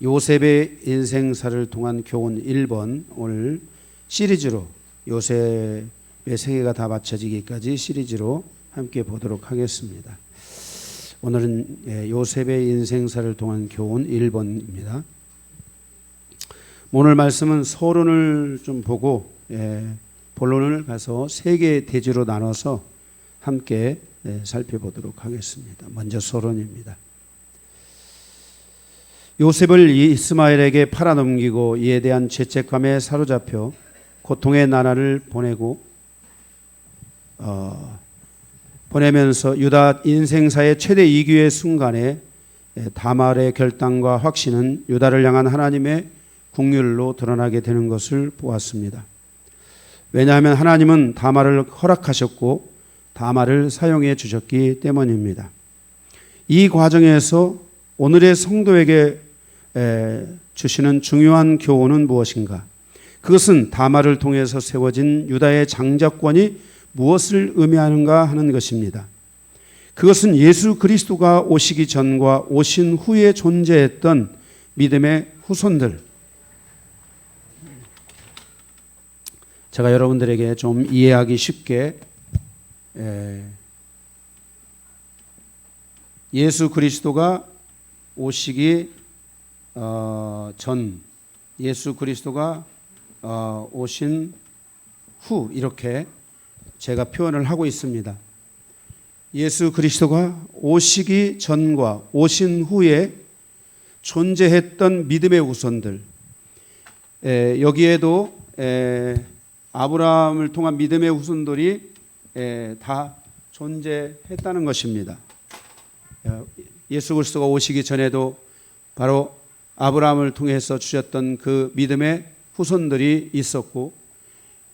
요셉의 인생사를 통한 교훈 1번, 오늘 시리즈로 요셉의 생애가 다 맞춰지기까지 시리즈로 함께 보도록 하겠습니다. 오늘은 요셉의 인생사를 통한 교훈 1번입니다. 오늘 말씀은 서론을 좀 보고 본론을 가서 세 개의 대지로 나눠서 함께 살펴보도록 하겠습니다. 먼저 서론입니다. 요셉을 이스마엘에게 팔아넘기고 이에 대한 죄책감에 사로잡혀 고통의 나날을 보내면서 유다 인생사의 최대 이기의 순간에 다말의 결단과 확신은 유다를 향한 하나님의 국률로 드러나게 되는 것을 보았습니다. 왜냐하면 하나님은 다말을 허락하셨고 다말을 사용해 주셨기 때문입니다. 이 과정에서 오늘의 성도에게 주시는 중요한 교훈은 무엇인가? 그것은 다말을 통해서 세워진 유다의 장자권이 무엇을 의미하는가 하는 것입니다. 그것은 예수 그리스도가 오시기 전과 오신 후에 존재했던 믿음의 후손들, 제가 여러분들에게 좀 이해하기 쉽게 예수 그리스도가 오시기 전, 예수 그리스도가 오신 후, 이렇게 제가 표현을 하고 있습니다. 예수 그리스도가 오시기 전과 오신 후에 존재했던 믿음의 후손들, 여기에도 아브라함을 통한 믿음의 후손들이 다 존재했다는 것입니다. 예수 그리스도가 오시기 전에도 바로 아브라함을 통해서 주셨던 그 믿음의 후손들이 있었고,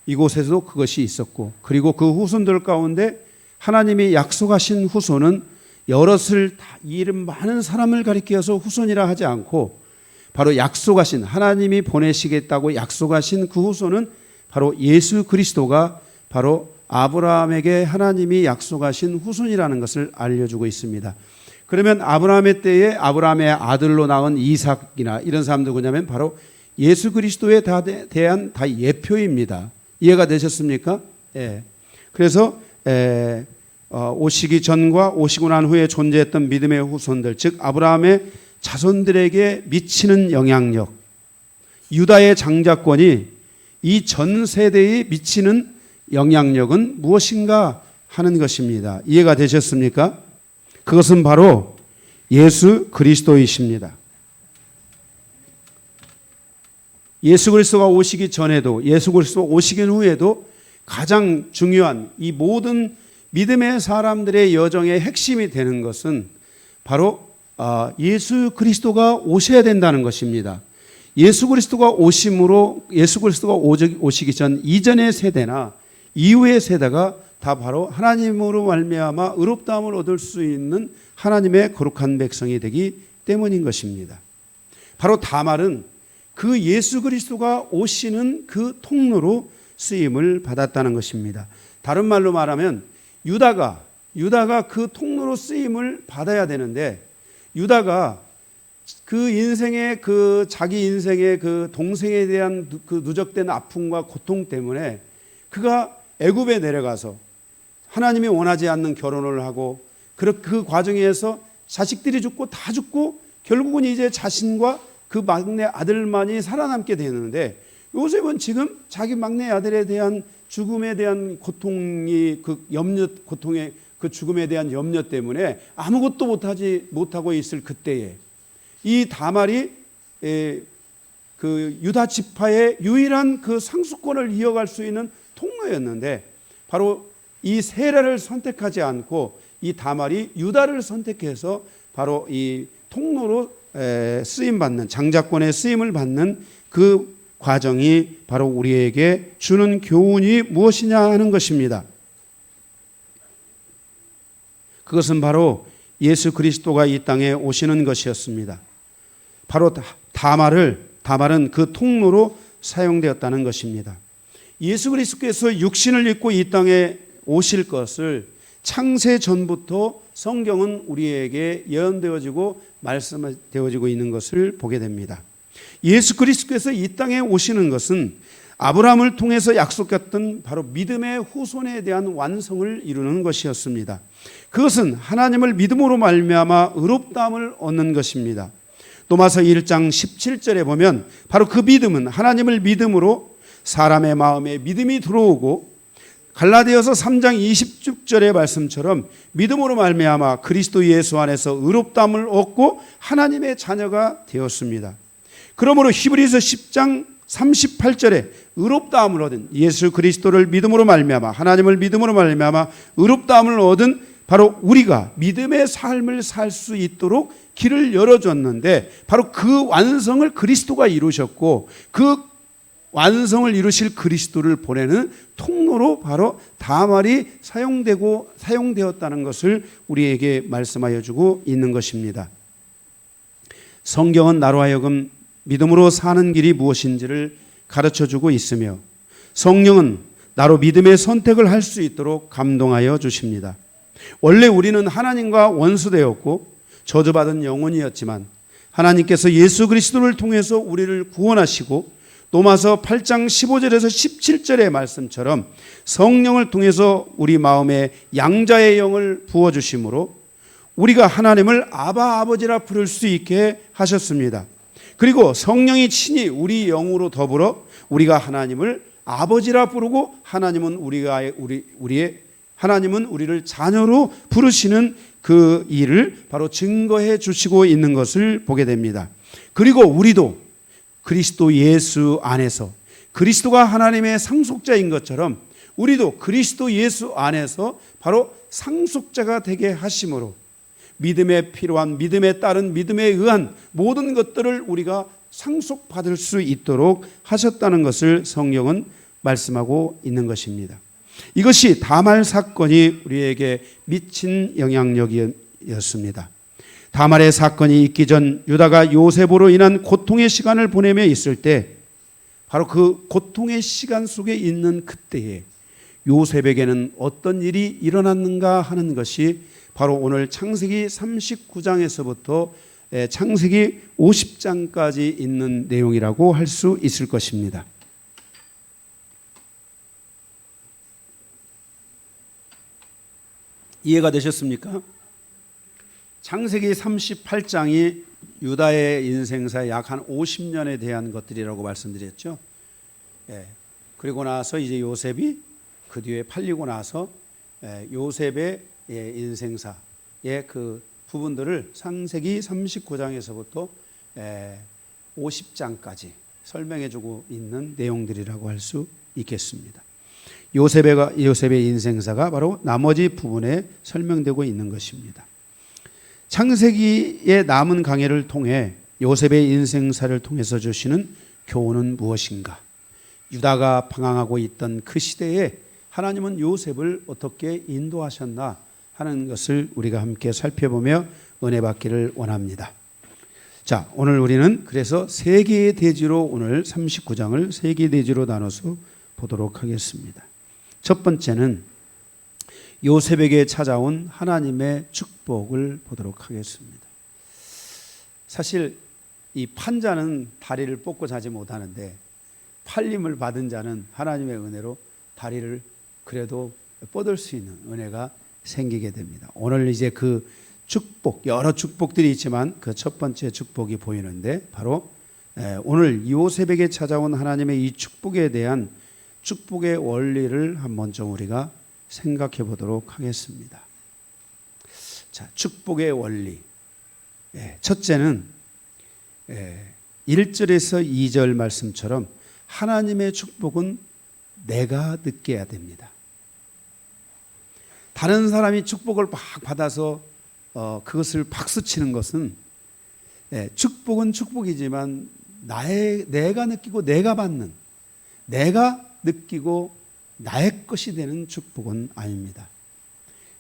이곳에서도 그것이 있었고, 그리고 그 후손들 가운데 하나님이 약속하신 후손은 여럿을 다 이름 많은 사람을 가리켜서 후손이라 하지 않고, 바로 약속하신, 하나님이 보내시겠다고 약속하신 그 후손은 바로 예수 그리스도가 바로 아브라함에게 하나님이 약속하신 후손이라는 것을 알려주고 있습니다. 그러면 아브라함의 때에 아브라함의 아들로 낳은 이삭이나 이런 사람들 누구냐면 바로 예수 그리스도에 대한 다 예표입니다. 이해가 되셨습니까? 예. 그래서 오시기 전과 오시고 난 후에 존재했던 믿음의 후손들, 즉 아브라함의 자손들에게 미치는 영향력, 유다의 장자권이 이 전 세대에 미치는 영향력은 무엇인가 하는 것입니다. 이해가 되셨습니까? 그것은 바로 예수 그리스도이십니다. 예수 그리스도가 오시기 전에도 예수 그리스도가 오시기 후에도 가장 중요한 이 모든 믿음의 사람들의 여정의 핵심이 되는 것은 바로 예수 그리스도가 오셔야 된다는 것입니다. 예수 그리스도가 오심으로 예수 그리스도가 오시기 전 이전의 세대나 이후의 세대가 다 바로 하나님으로 말미암아 의롭다함을 얻을 수 있는 하나님의 거룩한 백성이 되기 때문인 것입니다. 바로 다말은 그 예수 그리스도가 오시는 그 통로로 쓰임을 받았다는 것입니다. 다른 말로 말하면 유다가 그 통로로 쓰임을 받아야 되는데, 유다가 그 인생의 자기 인생의 그 동생에 대한 그 누적된 아픔과 고통 때문에 그가 애굽에 내려가서 하나님이 원하지 않는 결혼을 하고 그 과정에서 자식들이 죽고 다 죽고 결국은 이제 자신과 그 막내 아들만이 살아남게 되는데, 요셉은 지금 자기 막내 아들에 대한 죽음에 대한 고통이 고통의 그 죽음에 대한 염려 때문에 아무것도 못하고 있을 그때에 이 다말이 그 유다 지파의 유일한 그 상수권을 이어갈 수 있는 통로였는데, 바로 이 세라를 선택하지 않고 이 다말이 유다를 선택해서 바로 이 통로로 쓰임받는, 장자권의 쓰임을 받는 그 과정이 바로 우리에게 주는 교훈이 무엇이냐 하는 것입니다. 그것은 바로 예수 그리스도가 이 땅에 오시는 것이었습니다. 바로 다말은 그 통로로 사용되었다는 것입니다. 예수 그리스도께서 육신을 입고 이 땅에 오실 것을 창세 전부터 성경은 우리에게 예언되어지고 말씀되어지고 있는 것을 보게 됩니다. 예수 그리스도께서 이 땅에 오시는 것은 아브라함을 통해서 약속했던 바로 믿음의 후손에 대한 완성을 이루는 것이었습니다. 그것은 하나님을 믿음으로 말미암아 의롭다함을 얻는 것입니다. 로마서 1장 17절에 보면 바로 그 믿음은 하나님을 믿음으로 사람의 마음에 믿음이 들어오고, 갈라디아서 3장 20절의 말씀처럼 믿음으로 말미암아 그리스도 예수 안에서 의롭다함을 얻고 하나님의 자녀가 되었습니다. 그러므로 히브리서 10장 38절에 의롭다함을 얻은, 예수 그리스도를 믿음으로 말미암아 하나님을 믿음으로 말미암아 의롭다함을 얻은 바로 우리가 믿음의 삶을 살 수 있도록 길을 열어줬는데, 바로 그 완성을 그리스도가 이루셨고, 그 완성을 이루실 그리스도를 보내는 통로로 바로 다말이 사용되었다는 것을 우리에게 말씀하여 주고 있는 것입니다. 성경은 나로 하여금 믿음으로 사는 길이 무엇인지를 가르쳐 주고 있으며, 성령은 나로 믿음의 선택을 할 수 있도록 감동하여 주십니다. 원래 우리는 하나님과 원수되었고 저주받은 영혼이었지만, 하나님께서 예수 그리스도를 통해서 우리를 구원하시고, 로마서 8장 15절에서 17절의 말씀처럼 성령을 통해서 우리 마음에 양자의 영을 부어주심으로 우리가 하나님을 아바 아버지라 부를 수 있게 하셨습니다. 그리고 성령이 친히 우리 영으로 더불어 우리가 하나님을 아버지라 부르고, 하나님은 하나님은 우리를 자녀로 부르시는 그 일을 바로 증거해 주시고 있는 것을 보게 됩니다. 그리고 우리도 그리스도 예수 안에서, 그리스도가 하나님의 상속자인 것처럼 우리도 그리스도 예수 안에서 바로 상속자가 되게 하심으로 믿음에 필요한, 믿음에 따른, 믿음에 의한 모든 것들을 우리가 상속받을 수 있도록 하셨다는 것을 성경은 말씀하고 있는 것입니다. 이것이 다말 사건이 우리에게 미친 영향력이었습니다. 다말의 사건이 있기 전 유다가 요셉으로 인한 고통의 시간을 보내며 있을 때, 바로 그 고통의 시간 속에 있는 그때에 요셉에게는 어떤 일이 일어났는가 하는 것이 바로 오늘 창세기 39장에서부터 창세기 50장까지 있는 내용이라고 할 수 있을 것입니다. 이해가 되셨습니까? 창세기 38장이 유다의 인생사의 약 한 50년에 대한 것들이라고 말씀드렸죠. 그리고 나서 이제 요셉이 그 뒤에 팔리고 나서 요셉의 인생사의 그 부분들을 창세기 39장에서부터 50장까지 설명해주고 있는 내용들이라고 할 수 있겠습니다. 요셉의 인생사가 바로 나머지 부분에 설명되고 있는 것입니다. 창세기의 남은 강해를 통해 요셉의 인생사를 통해서 주시는 교훈은 무엇인가? 유다가 방황하고 있던 그 시대에 하나님은 요셉을 어떻게 인도하셨나 하는 것을 우리가 함께 살펴보며 은혜 받기를 원합니다. 자, 오늘 우리는 그래서 세 개의 대지로, 오늘 39장을 세 개의 대지로 나눠서 보도록 하겠습니다. 첫 번째는 요셉에게 찾아온 하나님의 축복을 보도록 하겠습니다. 사실 이 판자는 다리를 뻗고 자지 못하는데, 팔림을 받은 자는 하나님의 은혜로 다리를 그래도 뻗을 수 있는 은혜가 생기게 됩니다. 오늘 이제 그 축복, 여러 축복들이 있지만 그 첫 번째 축복이 보이는데, 바로 오늘 요셉에게 찾아온 하나님의 이 축복에 대한 축복의 원리를 한번 좀 우리가 생각해 보도록 하겠습니다. 자, 축복의 원리. 첫째는 1절에서 2절 말씀처럼 하나님의 축복은 내가 느껴야 됩니다. 다른 사람이 축복을 막 받아서 그것을 박수치는 것은, 축복은 축복이지만 내가 느끼고 내가 받는, 내가 느끼고 나의 것이 되는 축복은 아닙니다.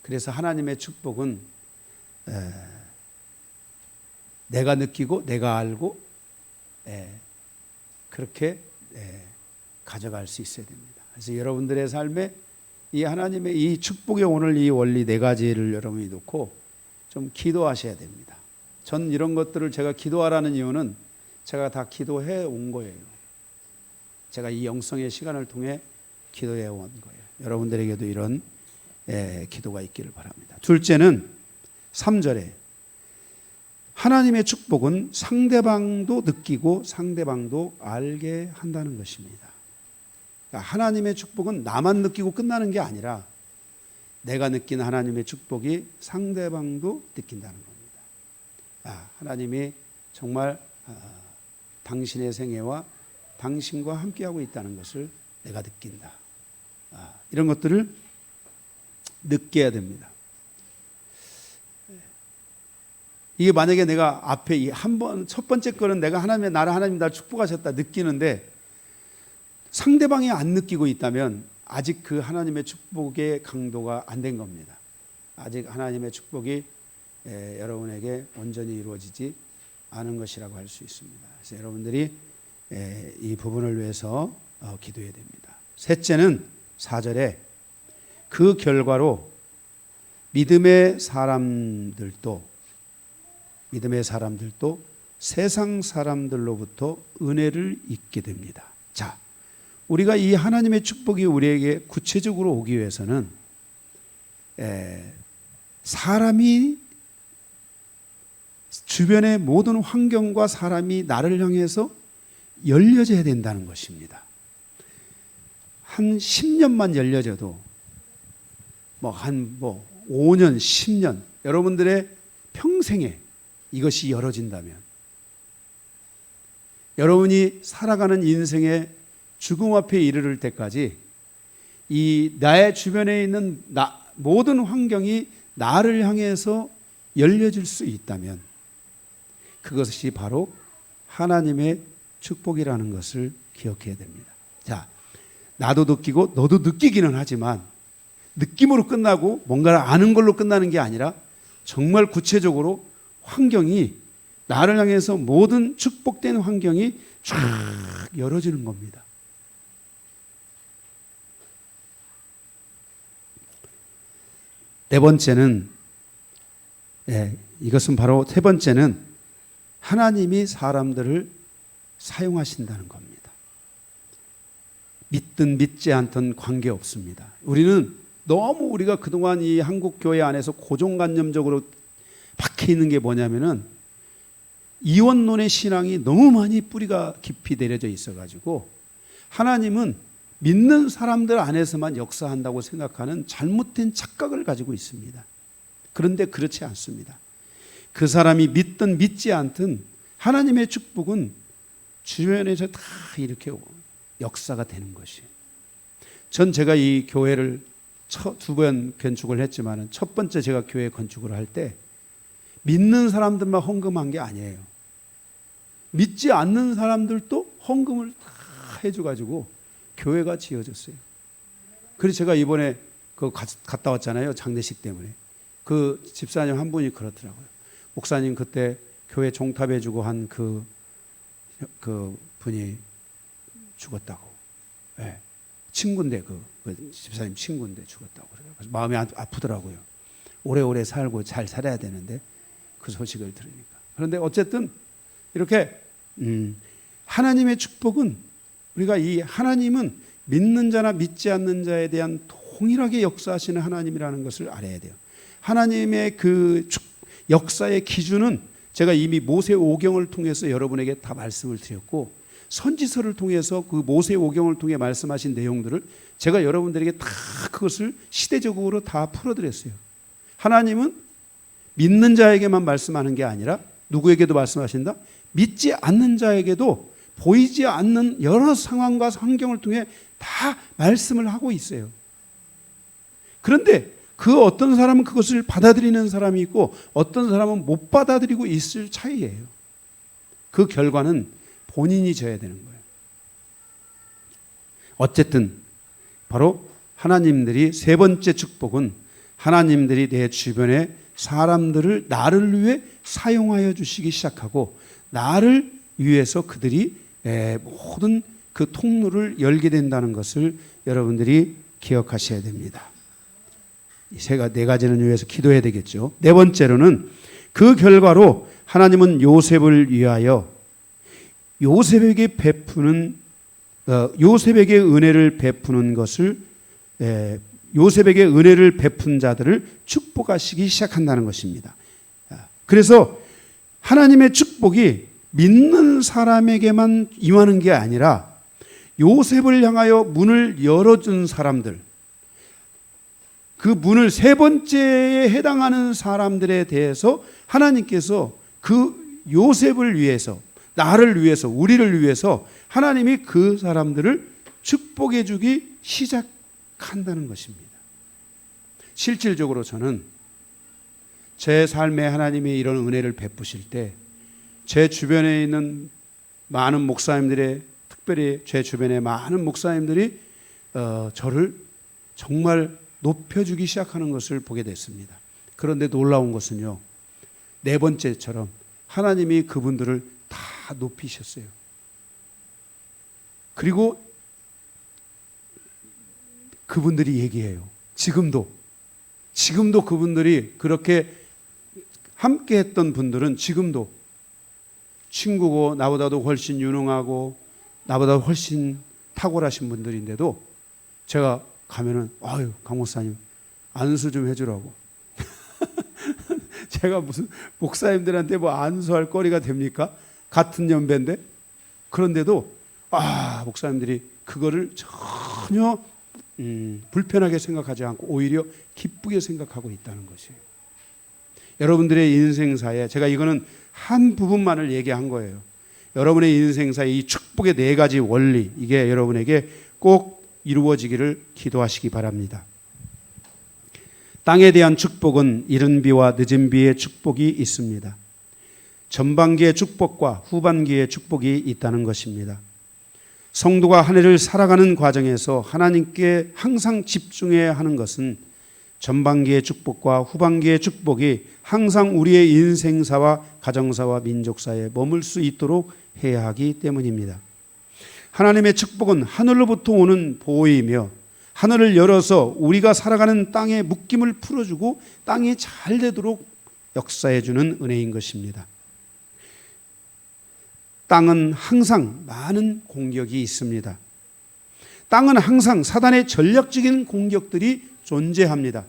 그래서 하나님의 축복은 내가 느끼고 내가 알고 그렇게 가져갈 수 있어야 됩니다. 그래서 여러분들의 삶에 이 하나님의 이 축복의 오늘 이 원리 네 가지를 여러분이 놓고 좀 기도하셔야 됩니다. 전 이런 것들을 제가 기도하라는 이유는 제가 다 기도해 온 거예요. 제가 이 영성의 시간을 통해 기도해 온 거예요. 여러분들에게도 이런 기도가 있기를 바랍니다. 둘째는 3절에 하나님의 축복은 상대방도 느끼고 상대방도 알게 한다는 것입니다. 그러니까 하나님의 축복은 나만 느끼고 끝나는 게 아니라 내가 느낀 하나님의 축복이 상대방도 느낀다는 겁니다. 하나님이 정말 당신의 생애와 당신과 함께하고 있다는 것을 내가 느낀다. 이런 것들을 느껴야 됩니다. 이게 만약에 내가 앞에 첫 번째 거는 내가 하나님 나를 축복하셨다 느끼는데 상대방이 안 느끼고 있다면 아직 그 하나님의 축복의 강도가 안 된 겁니다. 아직 하나님의 축복이 여러분에게 온전히 이루어지지 않은 것이라고 할 수 있습니다. 그래서 여러분들이 이 부분을 위해서 기도해야 됩니다. 셋째는 4절에 그 결과로 믿음의 사람들도 세상 사람들로부터 은혜를 잊게 됩니다. 자, 우리가 이 하나님의 축복이 우리에게 구체적으로 오기 위해서는 사람이 주변의 모든 환경과 사람이 나를 향해서 열려져야 된다는 것입니다. 한 10년만 열려져도 5년, 10년 여러분들의 평생에 이것이 열어진다면 여러분이 살아가는 인생의 죽음 앞에 이르를 때까지 이 나의 주변에 있는 모든 환경이 나를 향해서 열려질 수 있다면 그것이 바로 하나님의 축복이라는 것을 기억해야 됩니다. 자, 나도 느끼고 너도 느끼기는 하지만 느낌으로 끝나고 뭔가를 아는 걸로 끝나는 게 아니라 정말 구체적으로 환경이 나를 향해서 모든 축복된 환경이 쫙 열어지는 겁니다. 네 번째는 이것은 바로 세 번째는 하나님이 사람들을 사용하신다는 겁니다. 믿든 믿지 않든 관계없습니다. 우리는 너무 우리가 그동안 이 한국 교회 안에서 고정관념적으로 박혀 있는 게 뭐냐면은 이원론의 신앙이 너무 많이 뿌리가 깊이 내려져 있어가지고 하나님은 믿는 사람들 안에서만 역사한다고 생각하는 잘못된 착각을 가지고 있습니다. 그런데 그렇지 않습니다. 그 사람이 믿든 믿지 않든 하나님의 축복은 주변에서 다 이렇게 역사가 되는 것이에요. 제가 이 교회를 2번 건축을 했지만 첫 번째 제가 교회 건축을 할 때 믿는 사람들만 헌금한 게 아니에요. 믿지 않는 사람들도 헌금을 다 해줘가지고 교회가 지어졌어요. 그래서 제가 이번에 갔다 왔잖아요. 장례식 때문에. 그 집사님 한 분이 그렇더라고요. 목사님 그때 교회 종탑해주고 한 그 분이 죽었다고. 네. 친구인데 그 집사님 친구인데 죽었다고. 그래서 마음이 아프더라고요. 오래오래 살고 잘 살아야 되는데 그 소식을 들으니까. 그런데 어쨌든 이렇게 하나님의 축복은 우리가 이 하나님은 믿는 자나 믿지 않는 자에 대한 동일하게 역사하시는 하나님이라는 것을 알아야 돼요. 하나님의 그 역사의 기준은 제가 이미 모세 오경을 통해서 여러분에게 다 말씀을 드렸고 선지서를 통해서 그 모세 오경을 통해 말씀하신 내용들을 제가 여러분들에게 다 그것을 시대적으로 다 풀어드렸어요. 하나님은 믿는 자에게만 말씀하는 게 아니라 누구에게도 말씀하신다? 믿지 않는 자에게도 보이지 않는 여러 상황과 환경을 통해 다 말씀을 하고 있어요. 그런데 그 어떤 사람은 그것을 받아들이는 사람이 있고 어떤 사람은 못 받아들이고 있을 차이예요. 그 결과는 본인이 져야 되는 거예요. 어쨌든 바로 하나님들이 세 번째 축복은 하나님들이 내 주변에 사람들을 나를 위해 사용하여 주시기 시작하고 나를 위해서 그들이 모든 그 통로를 열게 된다는 것을 여러분들이 기억하셔야 됩니다. 네 가지는 위해서 기도해야 되겠죠. 네 번째로는 그 결과로 하나님은 요셉을 위하여 요셉에게 은혜를 베푸는 것을 요셉에게 은혜를 베푼 자들을 축복하시기 시작한다는 것입니다. 그래서 하나님의 축복이 믿는 사람에게만 임하는 게 아니라 요셉을 향하여 문을 열어준 사람들, 그 문을 세 번째에 해당하는 사람들에 대해서 하나님께서 그 요셉을 위해서, 나를 위해서, 우리를 위해서 하나님이 그 사람들을 축복해 주기 시작한다는 것입니다. 실질적으로 저는 제 삶에 하나님이 이런 은혜를 베푸실 때 제 주변에 있는 많은 목사님들의, 특별히 제 주변의 많은 목사님들이 저를 정말 높여주기 시작하는 것을 보게 됐습니다. 그런데 놀라운 것은요, 네 번째처럼 하나님이 그분들을 다 높이셨어요. 그리고 그분들이 얘기해요. 지금도 그분들이 그렇게 함께 했던 분들은 지금도 친구고 나보다도 훨씬 유능하고 나보다 훨씬 탁월하신 분들인데도 제가 가면은 아유, 강 목사님 안수 좀 해주라고. 제가 무슨 목사님들한테 뭐 안수할 거리가 됩니까? 같은 연배인데. 그런데도 목사님들이 그거를 전혀 불편하게 생각하지 않고 오히려 기쁘게 생각하고 있다는 것이에요. 여러분들의 인생사에 제가 이거는 한 부분만을 얘기한 거예요. 여러분의 인생사에 이 축복의 네 가지 원리, 이게 여러분에게 꼭 이루어지기를 기도하시기 바랍니다. 땅에 대한 축복은 이른 비와 늦은 비의 축복이 있습니다. 전반기의 축복과 후반기의 축복이 있다는 것입니다. 성도가 한 해를 살아가는 과정에서 하나님께 항상 집중해야 하는 것은 전반기의 축복과 후반기의 축복이 항상 우리의 인생사와 가정사와 민족사에 머물 수 있도록 해야 하기 때문입니다. 하나님의 축복은 하늘로부터 오는 보호이며 하늘을 열어서 우리가 살아가는 땅의 묶임을 풀어주고 땅이 잘 되도록 역사해주는 은혜인 것입니다. 땅은 항상 많은 공격이 있습니다. 땅은 항상 사단의 전략적인 공격들이 존재합니다.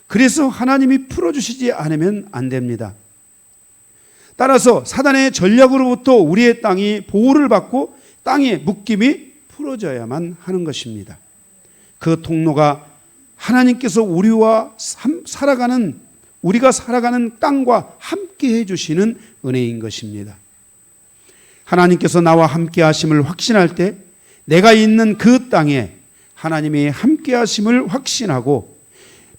그래서 하나님이 풀어주시지 않으면 안 됩니다. 따라서 사단의 전략으로부터 우리의 땅이 보호를 받고 땅의 묶임이 풀어져야만 하는 것입니다. 그 통로가 하나님께서 우리가 살아가는 땅과 함께 해주시는 은혜인 것입니다. 하나님께서 나와 함께 하심을 확신할 때 내가 있는 그 땅에 하나님이 함께 하심을 확신하고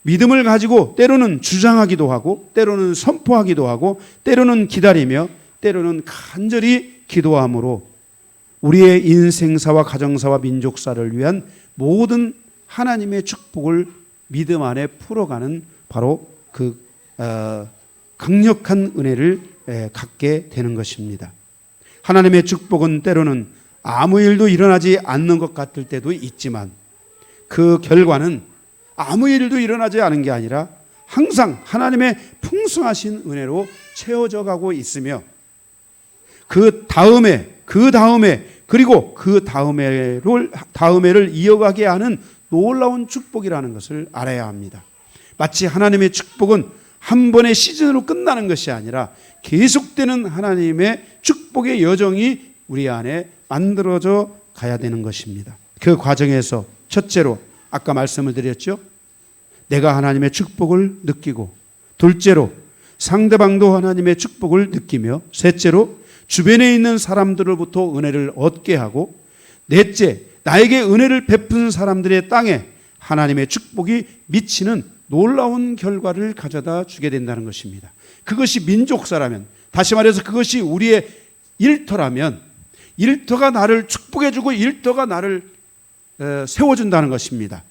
믿음을 가지고 때로는 주장하기도 하고 때로는 선포하기도 하고 때로는 기다리며 때로는 간절히 기도함으로 우리의 인생사와 가정사와 민족사를 위한 모든 하나님의 축복을 믿음 안에 풀어가는 바로 그 강력한 은혜를 갖게 되는 것입니다. 하나님의 축복은 때로는 아무 일도 일어나지 않는 것 같을 때도 있지만 그 결과는 아무 일도 일어나지 않은 게 아니라 항상 하나님의 풍성하신 은혜로 채워져 가고 있으며 그 다음에 그리고 그 다음에를 이어가게 하는 놀라운 축복이라는 것을 알아야 합니다. 마치 하나님의 축복은 한 번의 시즌으로 끝나는 것이 아니라 계속되는 하나님의 축복의 여정이 우리 안에 만들어져 가야 되는 것입니다. 그 과정에서 첫째로 아까 말씀을 드렸죠. 내가 하나님의 축복을 느끼고, 둘째로 상대방도 하나님의 축복을 느끼며, 셋째로 주변에 있는 사람들로부터 은혜를 얻게 하고, 넷째 나에게 은혜를 베푼 사람들의 땅에 하나님의 축복이 미치는 놀라운 결과를 가져다 주게 된다는 것입니다. 그것이 민족사라면, 다시 말해서 그것이 우리의 일터라면, 일터가 나를 축복해주고 일터가 나를 세워준다는 것입니다.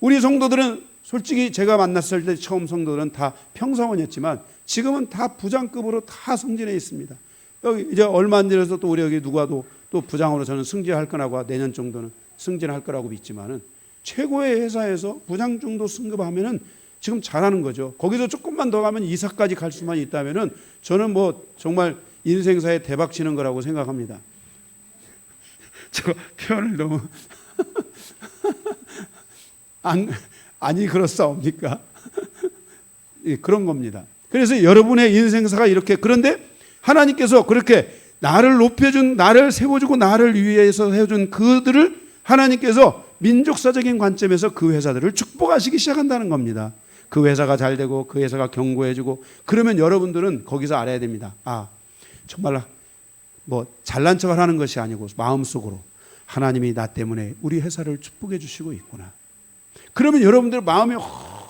우리 성도들은 솔직히 제가 만났을 때 처음 성도들은 다 평사원이었지만 지금은 다 부장급으로 다 승진해 있습니다. 여기 이제 얼마 안 지나서 또 우리 여기 누가 또 부장으로 저는 승진할 거라고, 내년 정도는 승진할 거라고 믿지만은 최고의 회사에서 부장 정도 승급하면은 지금 잘하는 거죠. 거기서 조금만 더 가면 이사까지 갈 수만 있다면은 저는 뭐 정말 인생사에 대박 치는 거라고 생각합니다. 제가 표현을 너무 아니 그렇사옵니까? 예, 그런 겁니다. 그래서 여러분의 인생사가 이렇게, 그런데 하나님께서 그렇게 나를 높여준, 나를 세워주고 나를 위해서 해준 그들을 하나님께서 민족사적인 관점에서 그 회사들을 축복하시기 시작한다는 겁니다. 그 회사가 잘 되고 그 회사가 견고해지고 그러면 여러분들은 거기서 알아야 됩니다. 아, 정말 뭐 잘난 척을 하는 것이 아니고 마음속으로 하나님이 나 때문에 우리 회사를 축복해 주시고 있구나. 그러면 여러분들 마음이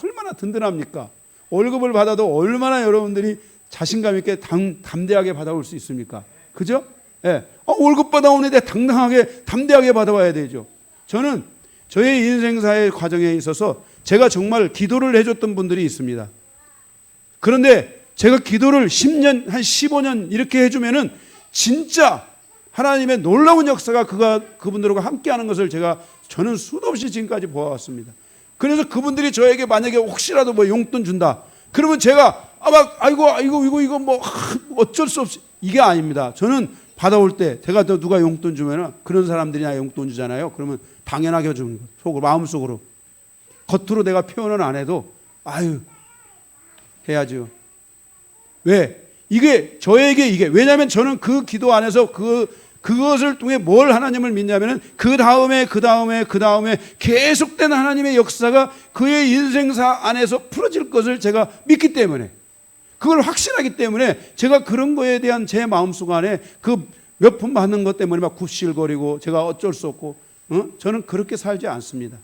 얼마나 든든합니까? 월급을 받아도 얼마나 여러분들이 자신감 있게 담대하게 받아올 수 있습니까? 그죠? 예. 월급 받아오는데 당당하게 담대하게 받아와야 되죠. 저는 저의 인생사의 과정에 있어서 제가 정말 기도를 해줬던 분들이 있습니다. 그런데 제가 기도를 10년, 한 15년 이렇게 해주면은 진짜 하나님의 놀라운 역사가 그분들과 함께하는 것을 저는 수도 없이 지금까지 보아왔습니다. 그래서 그분들이 저에게 만약에 혹시라도 뭐 용돈 준다, 그러면 제가 이거 뭐 어쩔 수 없이, 이게 아닙니다. 저는 받아올 때 제가 또 누가 용돈 주면은 그런 사람들이나 용돈 주잖아요. 그러면 당연하게 주는 거, 속으로, 마음속으로. 겉으로 내가 표현은 안 해도 해야죠. 왜? 저에게 왜냐하면 저는 그 기도 안에서 그것을 통해 뭘 하나님을 믿냐면은 그 다음에 계속된 하나님의 역사가 그의 인생사 안에서 풀어질 것을 제가 믿기 때문에, 그걸 확신하기 때문에 제가 그런 거에 대한 제 마음속 안에 그 몇 푼 받는 것 때문에 막 굽실거리고 제가 어쩔 수 없고, 저는 그렇게 살지 않습니다.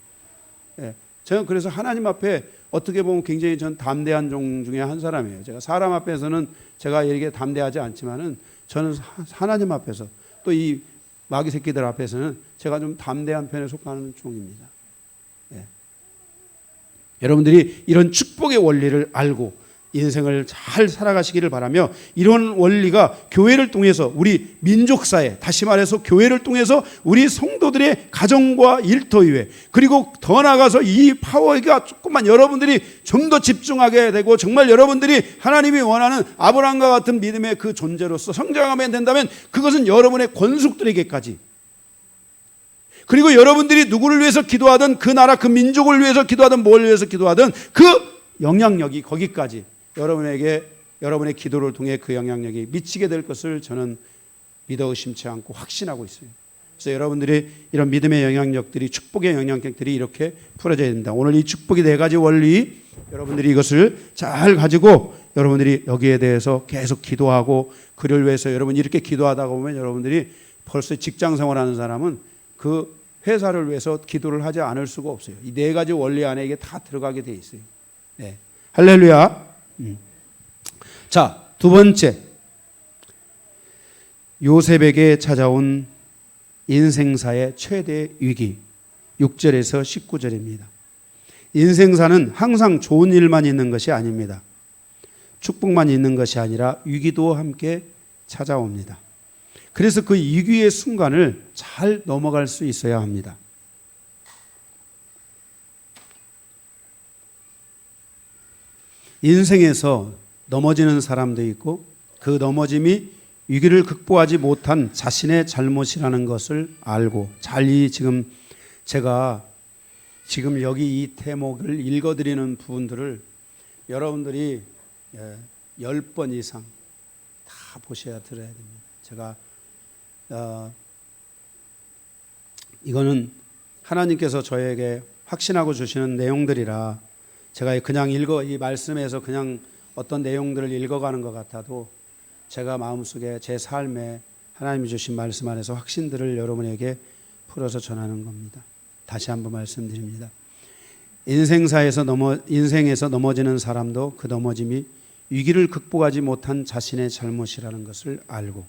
예. 저는 그래서 하나님 앞에 어떻게 보면 굉장히 전 담대한 종 중에 한 사람이에요. 제가 사람 앞에서는 제가 이렇게 담대하지 않지만은 저는 하나님 앞에서 또 이 마귀 새끼들 앞에서는 제가 좀 담대한 편에 속하는 종입니다. 예. 여러분들이 이런 축복의 원리를 알고 인생을 잘 살아가시기를 바라며, 이런 원리가 교회를 통해서 우리 민족사회, 다시 말해서 교회를 통해서 우리 성도들의 가정과 일터위에, 그리고 더 나아가서 이 파워가 조금만 여러분들이 좀 더 집중하게 되고 정말 여러분들이 하나님이 원하는 아브라함과 같은 믿음의 그 존재로서 성장하면 된다면, 그것은 여러분의 권속들에게까지, 그리고 여러분들이 누구를 위해서 기도하든 그 나라 그 민족을 위해서 기도하든 뭘 위해서 기도하든 그 영향력이 거기까지 여러분의 기도를 통해 그 영향력이 미치게 될 것을 저는 믿어 의심치 않고 확신하고 있어요. 그래서 여러분들이 이런 믿음의 영향력들이, 축복의 영향력들이 이렇게 풀어져야 된다. 오늘 이 축복의 4가지 원리, 여러분들이 이것을 잘 가지고 여러분들이 여기에 대해서 계속 기도하고, 그를 위해서 여러분 이렇게 기도하다가 보면 여러분들이 벌써 직장 생활하는 사람은 그 회사를 위해서 기도를 하지 않을 수가 없어요. 이 4가지 원리 안에 이게 다 들어가게 돼 있어요. 네. 할렐루야. 자, 2번째, 요셉에게 찾아온 인생사의 최대 위기, 6절에서 19절입니다. 인생사는 항상 좋은 일만 있는 것이 아닙니다. 축복만 있는 것이 아니라 위기도 함께 찾아옵니다. 그래서 그 위기의 순간을 잘 넘어갈 수 있어야 합니다. 인생에서 넘어지는 사람도 있고, 그 넘어짐이 위기를 극복하지 못한 자신의 잘못이라는 것을 알고, 제가 지금 여기 이 대목을 읽어드리는 부분들을 여러분들이 10번 이상 다 보셔야 들어야 됩니다. 제가 이거는 하나님께서 저에게 확신하고 주시는 내용들이라, 제가 그냥 이 말씀에서 그냥 어떤 내용들을 읽어가는 것 같아도 제가 마음속에 제 삶에 하나님이 주신 말씀 안에서 확신들을 여러분에게 풀어서 전하는 겁니다. 다시 한번 말씀드립니다. 인생에서 넘어지는 사람도 그 넘어짐이 위기를 극복하지 못한 자신의 잘못이라는 것을 알고,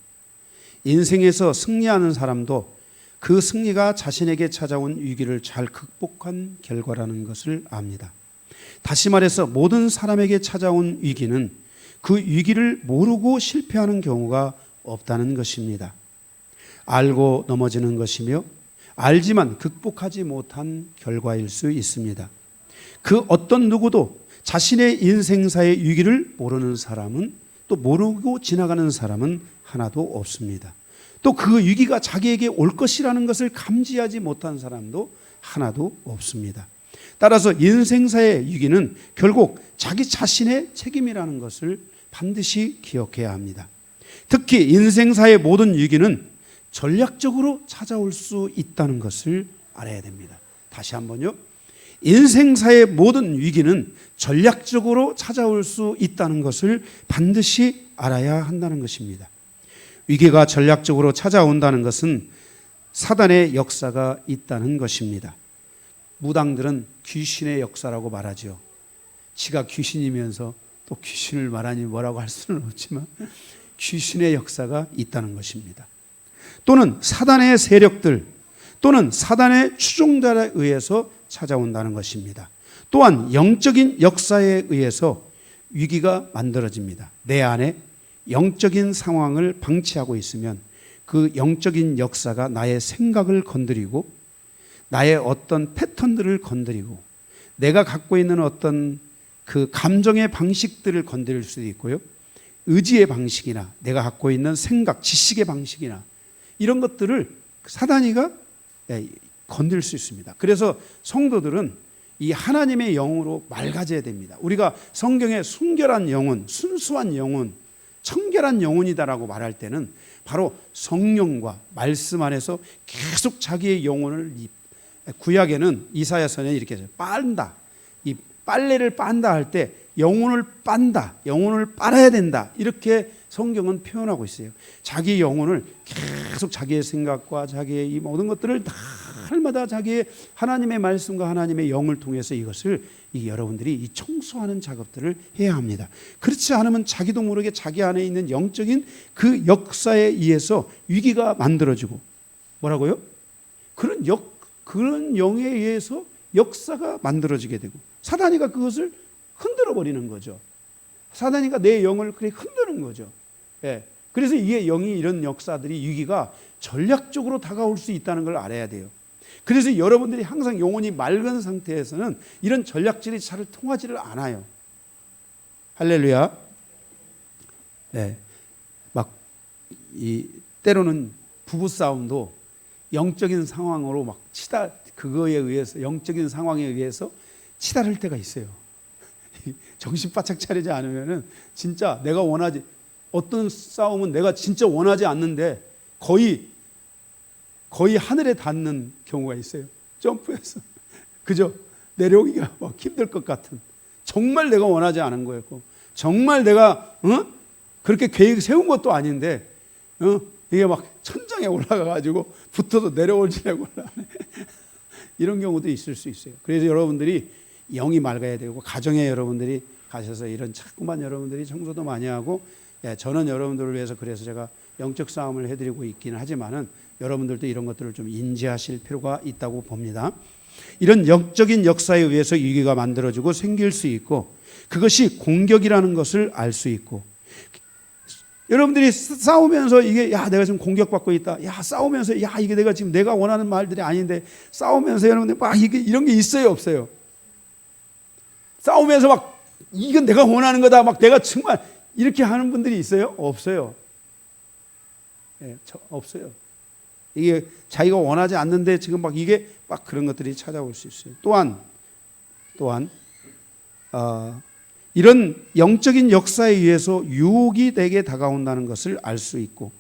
인생에서 승리하는 사람도 그 승리가 자신에게 찾아온 위기를 잘 극복한 결과라는 것을 압니다. 다시 말해서 모든 사람에게 찾아온 위기는 그 위기를 모르고 실패하는 경우가 없다는 것입니다. 알고 넘어지는 것이며, 알지만 극복하지 못한 결과일 수 있습니다. 그 어떤 누구도 자신의 인생사의 위기를 모르는 사람은, 또 모르고 지나가는 사람은 하나도 없습니다. 또 그 위기가 자기에게 올 것이라는 것을 감지하지 못한 사람도 하나도 없습니다. 따라서 인생사의 위기는 결국 자기 자신의 책임이라는 것을 반드시 기억해야 합니다. 특히 인생사의 모든 위기는 전략적으로 찾아올 수 있다는 것을 알아야 됩니다. 다시 한번요. 인생사의 모든 위기는 전략적으로 찾아올 수 있다는 것을 반드시 알아야 한다는 것입니다. 위기가 전략적으로 찾아온다는 것은 사단의 역사가 있다는 것입니다. 무당들은 귀신의 역사라고 말하죠. 지가 귀신이면서 또 귀신을 말하니 뭐라고 할 수는 없지만 귀신의 역사가 있다는 것입니다. 또는 사단의 세력들, 또는 사단의 추종자에 의해서 찾아온다는 것입니다. 또한 영적인 역사에 의해서 위기가 만들어집니다. 내 안에 영적인 상황을 방치하고 있으면 그 영적인 역사가 나의 생각을 건드리고 나의 어떤 패턴들을 건드리고 내가 갖고 있는 어떤 그 감정의 방식들을 건드릴 수도 있고요. 의지의 방식이나 내가 갖고 있는 생각, 지식의 방식이나 이런 것들을 사단이가 건드릴 수 있습니다. 그래서 성도들은 이 하나님의 영으로 맑아져야 됩니다. 우리가 성경에 순결한 영혼, 순수한 영혼, 청결한 영혼이다라고 말할 때는 바로 성령과 말씀 안에서 계속 자기의 영혼을, 구약에는 이사야서는 이렇게 해서 빤다, 이 빨래를 빤다 할 때 영혼을 빤다, 영혼을 빨아야 된다, 이렇게 성경은 표현하고 있어요. 자기 영혼을 계속 자기의 생각과 자기의 이 모든 것들을 날마다 자기의 하나님의 말씀과 하나님의 영을 통해서 이것을 여러분들이 이 청소하는 작업들을 해야 합니다. 그렇지 않으면 자기도 모르게 자기 안에 있는 영적인 그 역사에 의해서 위기가 만들어지고, 뭐라고요? 그런 영에 의해서 역사가 만들어지게 되고 사단이가 그것을 흔들어 버리는 거죠. 사단이가 내 영을 그렇게 흔드는 거죠. 예. 그래서 이게 영이 이런 역사들이, 위기가 전략적으로 다가올 수 있다는 걸 알아야 돼요. 그래서 여러분들이 항상 영혼이 맑은 상태에서는 이런 전략질이 잘 통하지를 않아요. 할렐루야. 예. 때로는 부부싸움도 영적인 상황으로 막 그거에 의해서, 영적인 상황에 의해서 치달을 때가 있어요. 정신 바짝 차리지 않으면은 진짜 내가 원하지, 어떤 싸움은 내가 진짜 원하지 않는데 거의 하늘에 닿는 경우가 있어요. 점프해서. 그죠? 내려오기가 막 힘들 것 같은. 정말 내가 원하지 않은 거였고, 정말 내가, 그렇게 계획 세운 것도 아닌데, 이게 막 천장에 올라가가지고 붙어서 내려올지라고 올라가네. 이런 경우도 있을 수 있어요. 그래서 여러분들이 영이 맑아야 되고, 가정에 여러분들이 가셔서 이런 자꾸만 여러분들이 청소도 많이 하고, 저는 여러분들을 위해서 그래서 제가 영적 싸움을 해드리고 있기는 하지만은 여러분들도 이런 것들을 좀 인지하실 필요가 있다고 봅니다. 이런 영적인 역사에 의해서 위기가 만들어지고 생길 수 있고, 그것이 공격이라는 것을 알 수 있고, 여러분들이 싸우면서 이게, 야, 내가 지금 공격받고 있다. 야, 싸우면서, 야, 이게 내가 지금 내가 원하는 말들이 아닌데, 싸우면서 여러분들 막 이런 게 있어요, 없어요? 싸우면서 막, 이건 내가 원하는 거다. 막 내가 정말 이렇게 하는 분들이 있어요? 없어요. 예, 없어요. 이게 자기가 원하지 않는데 지금 막 이게 막 그런 것들이 찾아올 수 있어요. 또한 이런 영적인 역사에 의해서 유혹이 내게 다가온다는 것을 알 수 있고,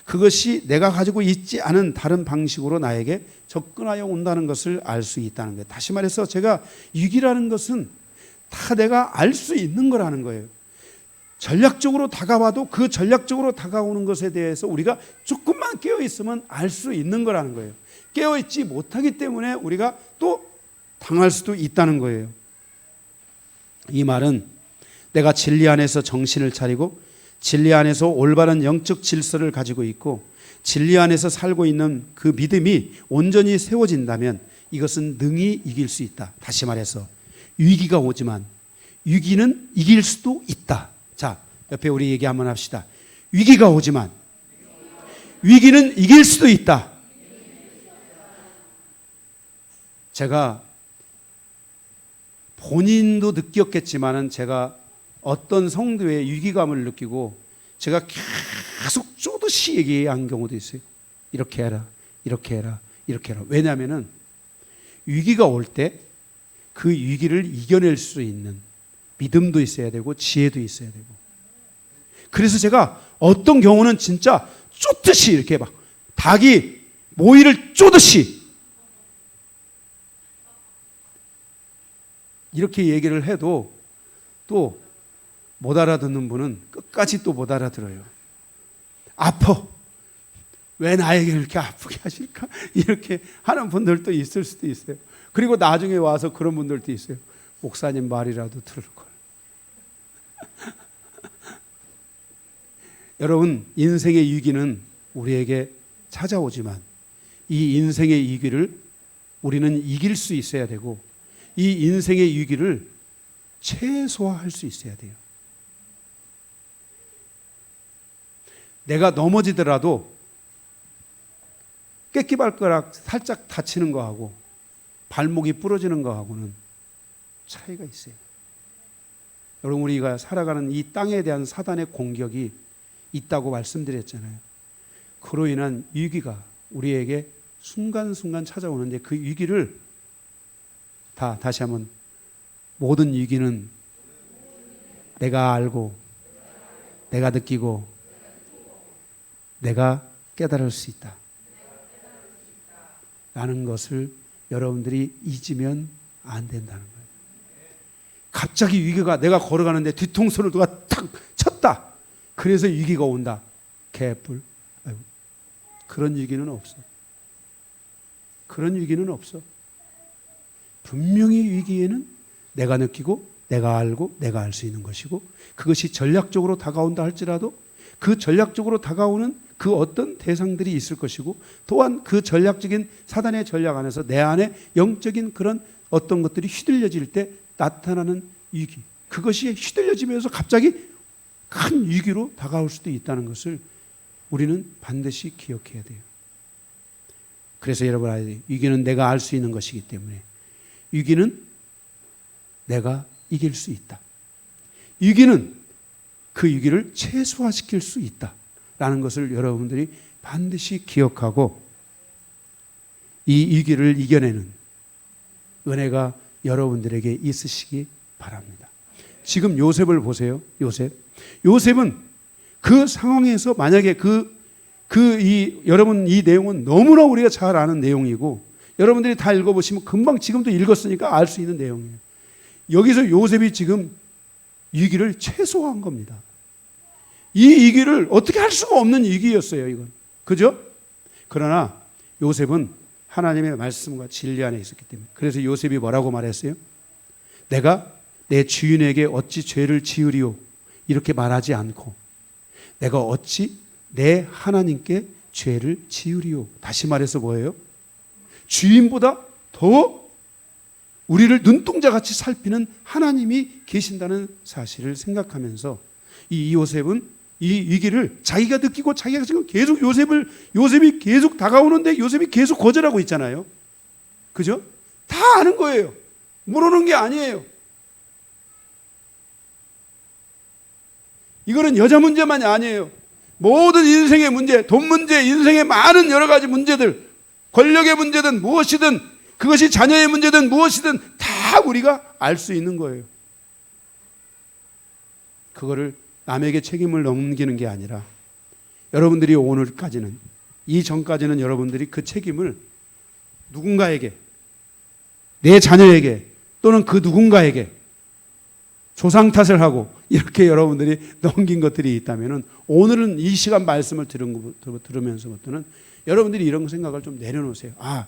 그것이 내가 가지고 있지 않은 다른 방식으로 나에게 접근하여 온다는 것을 알 수 있다는 거예요. 다시 말해서 제가 위기라는 것은 다 내가 알 수 있는 거라는 거예요. 전략적으로 다가와도 그 전략적으로 다가오는 것에 대해서 우리가 조금만 깨어있으면 알 수 있는 거라는 거예요. 깨어있지 못하기 때문에 우리가 또 당할 수도 있다는 거예요. 이 말은 내가 진리 안에서 정신을 차리고 진리 안에서 올바른 영적 질서를 가지고 있고 진리 안에서 살고 있는 그 믿음이 온전히 세워진다면 이것은 능히 이길 수 있다. 다시 말해서 위기가 오지만 위기는 이길 수도 있다. 자, 옆에 우리 얘기 한번 합시다. 위기가 오지만 위기는 이길 수도 있다. 제가 본인도 느꼈겠지만은 제가 어떤 성도의 위기감을 느끼고 제가 계속 쪼듯이 얘기한 경우도 있어요. 이렇게 해라, 이렇게 해라, 이렇게 해라. 왜냐하면은 위기가 올 때 그 위기를 이겨낼 수 있는 믿음도 있어야 되고 지혜도 있어야 되고. 그래서 제가 어떤 경우는 진짜 쪼듯이 이렇게 막 닭이 모이를 쪼듯이 이렇게 얘기를 해도 또 못 알아듣는 분은 끝까지 또 못 알아들어요. 아파. 왜 나에게 이렇게 아프게 하실까? 이렇게 하는 분들도 있을 수도 있어요. 그리고 나중에 와서 그런 분들도 있어요. 목사님 말이라도 들을 걸. 여러분, 인생의 위기는 우리에게 찾아오지만 이 인생의 위기를 우리는 이길 수 있어야 되고 이 인생의 위기를 최소화할 수 있어야 돼요. 내가 넘어지더라도 깨끼발가락 살짝 다치는 거하고 발목이 부러지는 거하고는 차이가 있어요. 여러분, 우리가 살아가는 이 땅에 대한 사단의 공격이 있다고 말씀드렸잖아요. 그로 인한 위기가 우리에게 순간순간 찾아오는데 그 위기를 다시 한번 모든 위기는 내가 알고 내가 느끼고 내가 깨달을 수 있다 라는 것을 여러분들이 잊으면 안 된다는 거예요. 갑자기 위기가 내가 걸어가는데 뒤통수를 누가 탁 쳤다. 그래서 위기가 온다. 개뿔. 아이고. 그런 위기는 없어. 그런 위기는 없어. 분명히 위기에는 내가 느끼고 내가 알고 내가 알 수 있는 것이고 그것이 전략적으로 다가온다 할지라도 그 전략적으로 다가오는 그 어떤 대상들이 있을 것이고 또한 그 전략적인 사단의 전략 안에서 내 안에 영적인 그런 어떤 것들이 휘둘려질 때 나타나는 위기, 그것이 휘둘려지면서 갑자기 큰 위기로 다가올 수도 있다는 것을 우리는 반드시 기억해야 돼요. 그래서 여러분 알아야 돼요. 위기는 내가 알 수 있는 것이기 때문에 위기는 내가 이길 수 있다. 위기는 그 위기를 최소화시킬 수 있다라는 것을 여러분들이 반드시 기억하고 이 위기를 이겨내는 은혜가 여러분들에게 있으시기 바랍니다. 지금 요셉을 보세요. 요셉은 그 상황에서 만약에 여러분 이 내용은 너무나 우리가 잘 아는 내용이고 여러분들이 다 읽어보시면 금방 지금도 읽었으니까 알 수 있는 내용이에요. 여기서 요셉이 지금 위기를 최소화한 겁니다. 이 위기를 어떻게 할 수가 없는 위기였어요, 이건. 그죠? 그러나 요셉은 하나님의 말씀과 진리 안에 있었기 때문에. 그래서 요셉이 뭐라고 말했어요? 내가 내 주인에게 어찌 죄를 지으리오? 이렇게 말하지 않고 내가 어찌 내 하나님께 죄를 지으리오? 다시 말해서 뭐예요? 주인보다 더 우리를 눈동자같이 살피는 하나님이 계신다는 사실을 생각하면서 이 요셉은 이 위기를 자기가 느끼고 자기가 지금 계속 요셉이 계속 다가오는데 요셉이 계속 거절하고 있잖아요. 그죠? 다 아는 거예요. 모르는 게 아니에요. 이거는 여자 문제만이 아니에요. 모든 인생의 문제, 돈 문제, 인생의 많은 여러 가지 문제들, 권력의 문제든 무엇이든 그것이 자녀의 문제든 무엇이든 다 우리가 알 수 있는 거예요. 그거를 남에게 책임을 넘기는 게 아니라 여러분들이 오늘까지는 이전까지는 여러분들이 그 책임을 누군가에게 내 자녀에게 또는 그 누군가에게 조상 탓을 하고 이렇게 여러분들이 넘긴 것들이 있다면 오늘은 이 시간 말씀을 들으면서부터는 여러분들이 이런 생각을 좀 내려놓으세요. 아,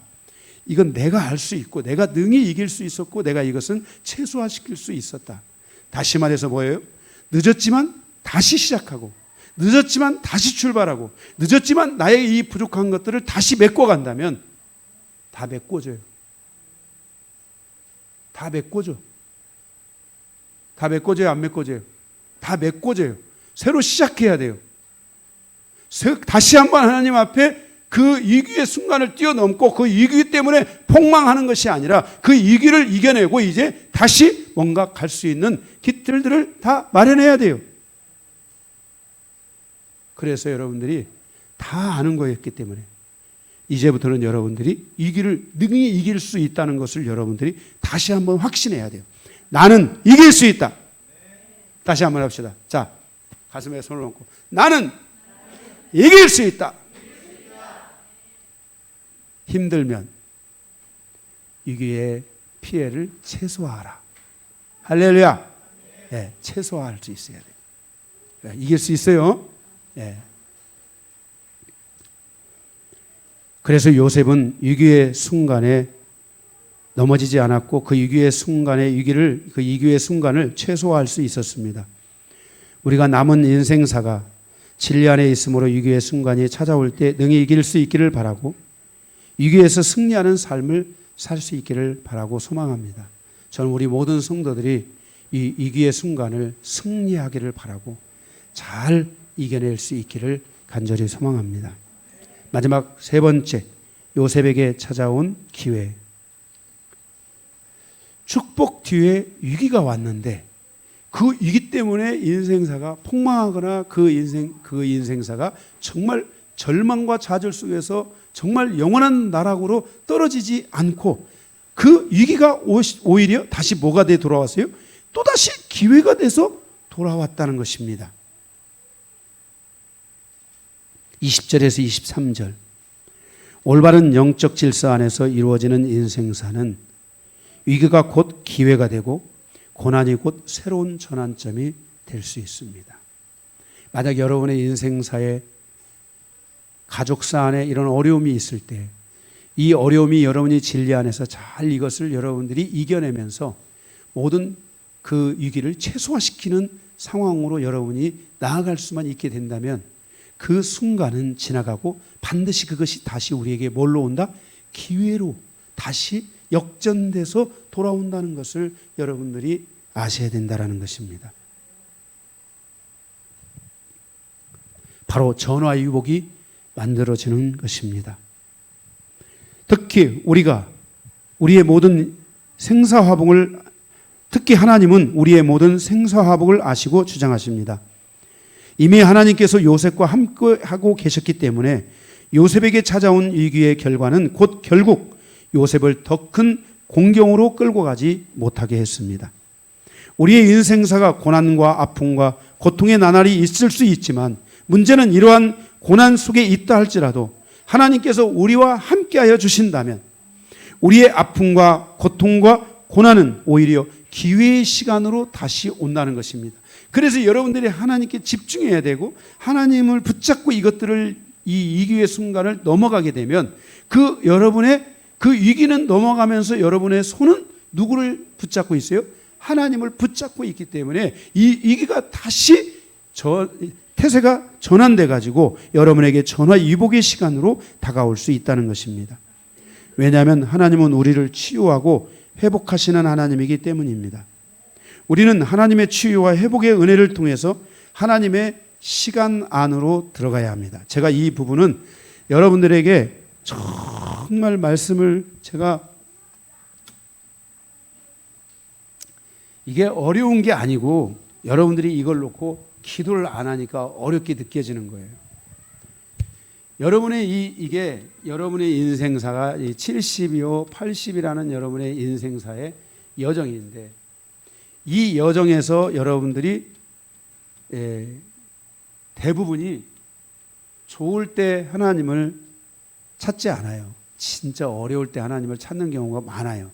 이건 내가 알 수 있고 내가 능히 이길 수 있었고 내가 이것은 최소화시킬 수 있었다. 다시 말해서 뭐예요? 늦었지만 다시 시작하고 늦었지만 다시 출발하고 늦었지만 나의 이 부족한 것들을 다시 메꿔간다면 다 메꿔져요. 다 메꿔져. 다 메꿔져요? 안 메꿔져요? 다 메꿔져요. 새로 시작해야 돼요. 다시 한번 하나님 앞에 그 위기의 순간을 뛰어넘고 그 위기 때문에 폭망하는 것이 아니라 그 위기를 이겨내고 이제 다시 뭔가 갈 수 있는 깃들들을 다 마련해야 돼요. 그래서 여러분들이 다 아는 거였기 때문에 이제부터는 여러분들이 위기를 능히 이길 수 있다는 것을 여러분들이 다시 한번 확신해야 돼요. 나는 이길 수 있다. 다시 한번 합시다. 자, 가슴에 손을 얹고 나는 이길 수 있다. 힘들면 위기의 피해를 최소화하라. 할렐루야. 네, 최소화할 수 있어야 돼요. 이길 수 있어요. 네. 그래서 요셉은 위기의 순간에 넘어지지 않았고 그 위기의 순간을 최소화할 수 있었습니다. 우리가 남은 인생사가 진리 안에 있으므로 위기의 순간이 찾아올 때 능히 이길 수 있기를 바라고 위기에서 승리하는 삶을 살 수 있기를 바라고 소망합니다. 저는 우리 모든 성도들이 이 위기의 순간을 승리하기를 바라고 잘 이겨낼 수 있기를 간절히 소망합니다. 마지막 세 번째, 요셉에게 찾아온 기회. 축복 뒤에 위기가 왔는데 그 위기 때문에 인생사가 폭망하거나 그 인생사가 정말 절망과 좌절 속에서 정말 영원한 나락으로 떨어지지 않고 그 위기가 오히려 다시 뭐가 돼 돌아왔어요? 또다시 기회가 돼서 돌아왔다는 것입니다. 20절에서 23절. 올바른 영적 질서 안에서 이루어지는 인생사는 위기가 곧 기회가 되고 고난이 곧 새로운 전환점이 될 수 있습니다. 만약 여러분의 인생사에 가족사 안에 이런 어려움이 있을 때 이 어려움이 여러분이 진리 안에서 잘 이것을 여러분들이 이겨내면서 모든 그 위기를 최소화시키는 상황으로 여러분이 나아갈 수만 있게 된다면 그 순간은 지나가고 반드시 그것이 다시 우리에게 뭘로 온다? 기회로 다시 역전돼서 돌아온다는 것을 여러분들이 아셔야 된다는 것입니다. 바로 전화위복이 만들어지는 것입니다. 특히 하나님은 우리의 모든 생사화복을 아시고 주장하십니다. 이미 하나님께서 요셉과 함께하고 계셨기 때문에 요셉에게 찾아온 위기의 결과는 곧 결국 요셉을 더 큰 공경으로 끌고 가지 못하게 했습니다. 우리의 인생사가 고난과 아픔과 고통의 나날이 있을 수 있지만 문제는 이러한 고난 속에 있다 할지라도 하나님께서 우리와 함께하여 주신다면 우리의 아픔과 고통과 고난은 오히려 기회의 시간으로 다시 온다는 것입니다. 그래서 여러분들이 하나님께 집중해야 되고 하나님을 붙잡고 이것들을 이 위기의 순간을 넘어가게 되면 그 여러분의 그 위기는 넘어가면서 여러분의 손은 누구를 붙잡고 있어요? 하나님을 붙잡고 있기 때문에 이 위기가 다시 태세가 전환돼 가지고 여러분에게 전화위복의 시간으로 다가올 수 있다는 것입니다. 왜냐하면 하나님은 우리를 치유하고 회복하시는 하나님이기 때문입니다. 우리는 하나님의 치유와 회복의 은혜를 통해서 하나님의 시간 안으로 들어가야 합니다. 제가 이 부분은 여러분들에게 정말 말씀을 이게 어려운 게 아니고 여러분들이 이걸 놓고 기도를 안 하니까 어렵게 느껴지는 거예요. 이게 여러분의 인생사가 70이요, 80이라는 여러분의 인생사의 여정인데 이 여정에서 여러분들이 대부분이 좋을 때 하나님을 찾지 않아요. 진짜 어려울 때 하나님을 찾는 경우가 많아요.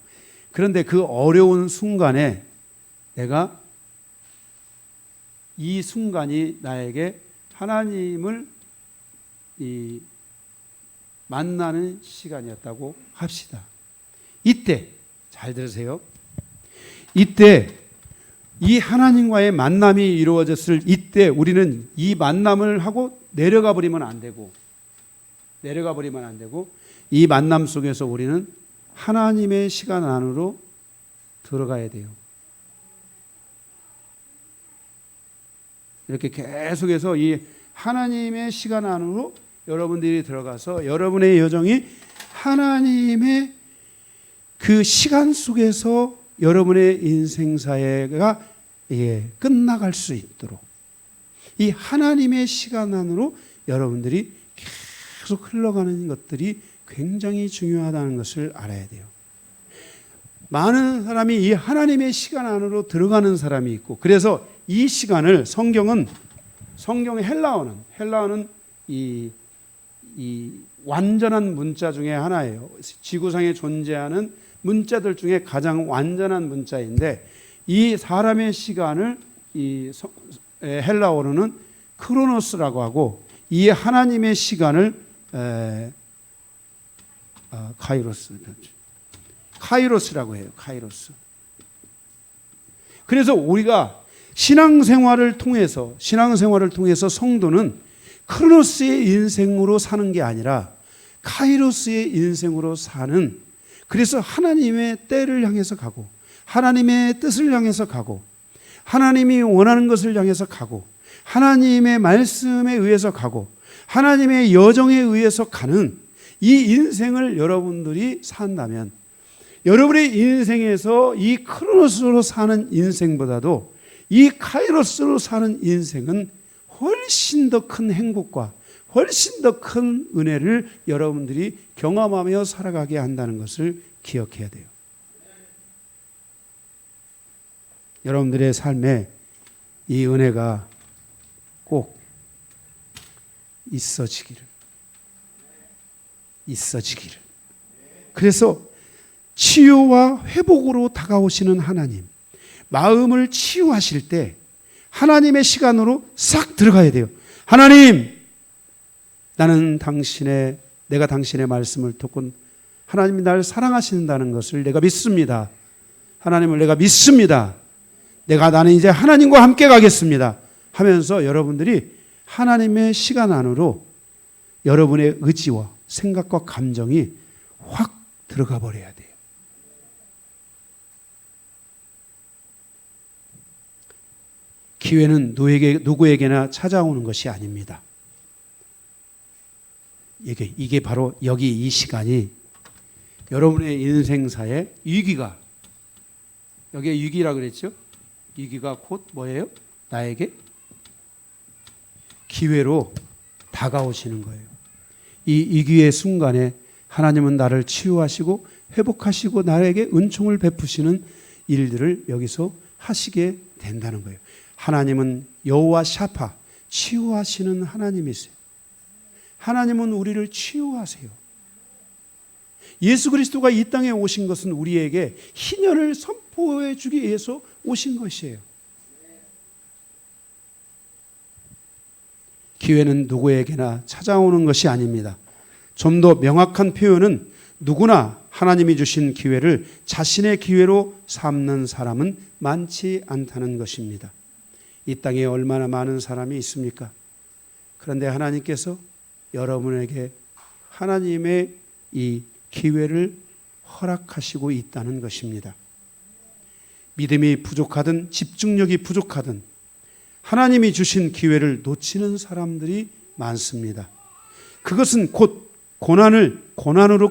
그런데 그 어려운 순간에 내가 이 순간이 나에게 하나님을 만나는 시간이었다고 합시다. 이때 잘 들으세요. 이때 이 하나님과의 만남이 이루어졌을 이때 우리는 이 만남을 하고 내려가 버리면 안 되고 이 만남 속에서 우리는 하나님의 시간 안으로 들어가야 돼요. 이렇게 계속해서 이 하나님의 시간 안으로 여러분들이 들어가서 여러분의 여정이 하나님의 그 시간 속에서 여러분의 인생사회가 끝나갈 수 있도록 이 하나님의 시간 안으로 여러분들이 계속 흘러가는 것들이 굉장히 중요하다는 것을 알아야 돼요. 많은 사람이 이 하나님의 시간 안으로 들어가는 사람이 있고, 그래서 이 시간을 성경의 헬라어는 이 완전한 문자 중에 하나예요. 지구상에 존재하는 문자들 중에 가장 완전한 문자인데, 이 사람의 시간을 이 헬라어로는 크로노스라고 하고, 이 하나님의 시간을 카이로스라고 해요. 카이로스. 그래서 우리가 신앙생활을 통해서 성도는 크로노스의 인생으로 사는 게 아니라 카이로스의 인생으로 사는, 그래서 하나님의 때를 향해서 가고 하나님의 뜻을 향해서 가고 하나님이 원하는 것을 향해서 가고 하나님의 말씀에 의해서 가고 하나님의 여정에 의해서 가는 이 인생을 여러분들이 산다면, 여러분의 인생에서 이 크로노스로 사는 인생보다도 이 카이로스로 사는 인생은 훨씬 더 큰 행복과 훨씬 더 큰 은혜를 여러분들이 경험하며 살아가게 한다는 것을 기억해야 돼요. 여러분들의 삶에 이 은혜가 꼭 있어지기를. 그래서 치유와 회복으로 다가오시는 하나님, 마음을 치유하실 때 하나님의 시간으로 싹 들어가야 돼요. 하나님, 나는 내가 당신의 말씀을 듣고 하나님이 나를 사랑하신다는 것을 내가 믿습니다. 하나님을 내가 믿습니다. 나는 이제 하나님과 함께 가겠습니다 하면서 여러분들이 하나님의 시간 안으로 여러분의 의지와 생각과 감정이 확 들어가 버려야 돼요. 기회는 누구에게나 찾아오는 것이 아닙니다. 이게 바로 여기 이 시간이 여러분의 인생사의 위기가, 여기에 위기라 그랬죠? 위기가 곧 뭐예요? 나에게 기회로 다가오시는 거예요. 이 위기의 순간에 하나님은 나를 치유하시고 회복하시고 나에게 은총을 베푸시는 일들을 여기서 하시게 된다는 거예요. 하나님은 여호와 샤파, 치유하시는 하나님이세요. 하나님은 우리를 치유하세요. 예수 그리스도가 이 땅에 오신 것은 우리에게 희년을 선포해 주기 위해서 오신 것이에요. 기회는 누구에게나 찾아오는 것이 아닙니다. 좀 더 명확한 표현은 누구나 하나님이 주신 기회를 자신의 기회로 삼는 사람은 많지 않다는 것입니다. 이 땅에 얼마나 많은 사람이 있습니까? 그런데 하나님께서 여러분에게 하나님의 이 기회를 허락하시고 있다는 것입니다. 믿음이 부족하든 집중력이 부족하든 하나님이 주신 기회를 놓치는 사람들이 많습니다. 그것은 곧 고난으로